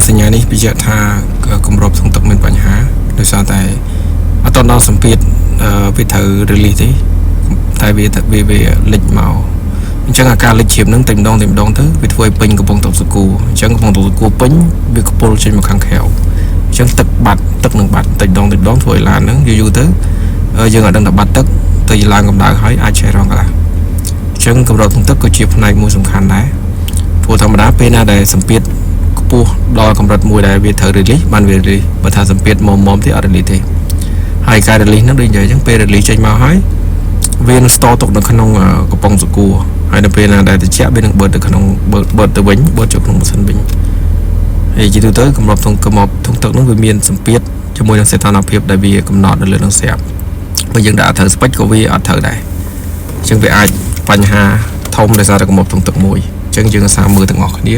សញ្ញានេះបញ្ជាក់ថាគម្របធុងទឹកមានបញ្ហាដោយសារតែអត់តដល់សម្ពាធវាត្រូវ release ទេតែវាលិចមកអញ្ចឹងអាការលិចជ្រាបហ្នឹងតែម្ដងទៅវាធ្វើឲ្យពេញកំប៉ុងទឹកសកូអញ្ចឹងកំប៉ុងទឹកសកូពេញវាកពុលចេញមកខាងក្រៅអញ្ចឹងទឹកនឹងបាត់តិចម្ដងធ្វើឲ្យឡានហ្នឹងយូរទៅយើងអត់ដឹងថាបាត់ទឹកទៅឡើងកម្ដៅហើយអាចឆេះរងកន្លះអញ្ចឹងកម្រិតធុងទឹកក៏ជាផ្នែកមួយសំខាន់ដែរព្រោះធម្មតាពេលណាដែលសម្ពាធខ្ពស់ដល់កម្រិតមួយដែលវាត្រូវ release បានវា release បើថាសម្ពាធមុំទេអត់ release ទេហើយការ release ហ្នឹងដូចនិយាយអញ្ចឹងពេល release ចេញមកហើយវានឹង store ទុកនៅក្នុងកំប៉ុងសកួរហើយនៅពេលណាដែលត្រជាក់វានឹងបឺតទៅក្នុងបឺតទៅវិញបឺតចូលក្នុងម៉ាស៊ីនវិញហើយជាទូទៅកម្រិតធុងទឹកនោះវាមានសម្ពាធជាមួយនឹងសីតុណ្ហភាពដែលវាកំណត់នៅលើនឹងស្រាប់បើយើងដាក់ត្រូវស្ពេចក៏វាអត់ត្រូវដែរអញ្ចឹងវាអាចបញ្ហាធំដោយសារតែកម្រិតធុងទឹកមួយអញ្ចឹងយើងអាសាមើលទាំងអស់គ្នា